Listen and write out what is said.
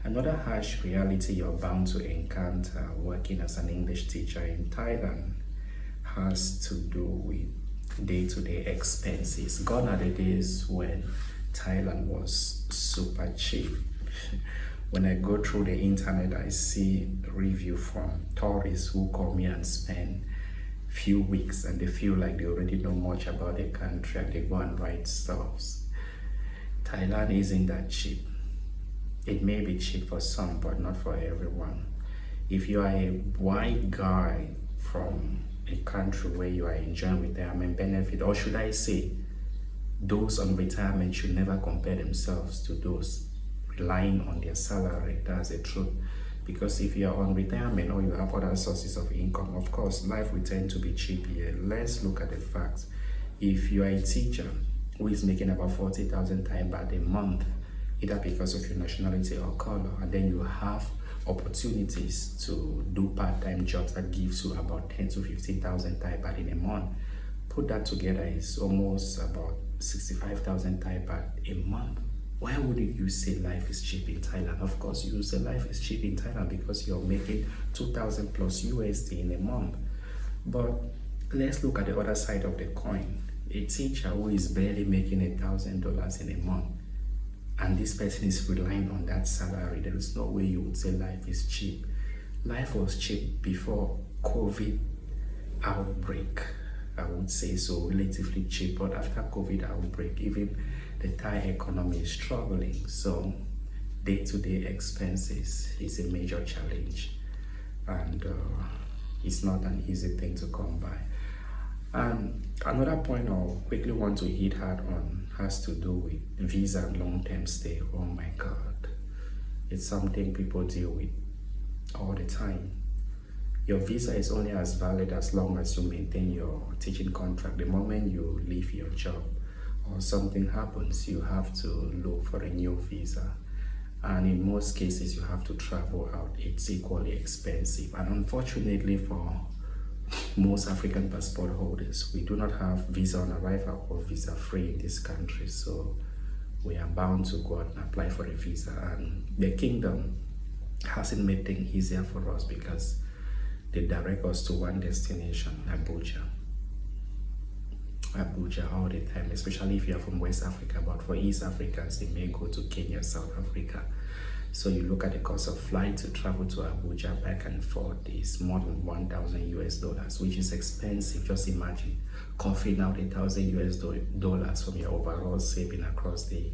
Another harsh reality you're bound to encounter working as an English teacher in Thailand has to do with day-to-day expenses. Gone are the days when Thailand was super cheap. When I go through the internet, I see review from tourists who come here and spend few weeks and they feel like they already know much about the country and they go and write stuffs. Thailand isn't that cheap. It may be cheap for some, but not for everyone. If you are a white guy from a country where you are enjoying retirement benefit, or should I say, those on retirement should never compare themselves to those relying on their salary. That's the truth. Because if you are on retirement or you have other sources of income, of course, life will tend to be cheap here. Let's look at the facts. If you are a teacher who is making about 40,000 Thai baht a month, either because of your nationality or color, and then you have opportunities to do part-time jobs that gives you about 10 to 15,000 Thai baht in a month, put that together is almost about 65,000 Thai baht a month. Why wouldn't you say life is cheap in Thailand? Of course, you say life is cheap in Thailand because you're making 2,000 plus USD in a month. But let's look at the other side of the coin. A teacher who is barely making $1,000 in a month, and this person is relying on that salary, there is no way you would say life is cheap. Life was cheap before COVID outbreak. I would say so, relatively cheap, but after COVID outbreak, even the Thai economy is struggling. So day-to-day expenses is a major challenge, and it's not an easy thing to come by. And another point I quickly want to hit hard on has to do with visa and long-term stay. Oh my God, it's something people deal with all the time. Your visa is only as valid as long as you maintain your teaching contract. The moment you leave your job or something happens, you have to look for a new visa. And in most cases, you have to travel out. It's equally expensive. And unfortunately for most African passport holders, we do not have visa on arrival or visa free in this country. So we are bound to go out and apply for a visa. And the kingdom hasn't made things easier for us because they direct us to one destination, Abuja all the time, especially if you are from West Africa. But for East Africans, they may go to Kenya, South Africa. So you look at the cost of flight to travel to Abuja back and forth is more than 1,000 US dollars, which is expensive. Just imagine coughing out 1,000 US dollars from your overall saving across the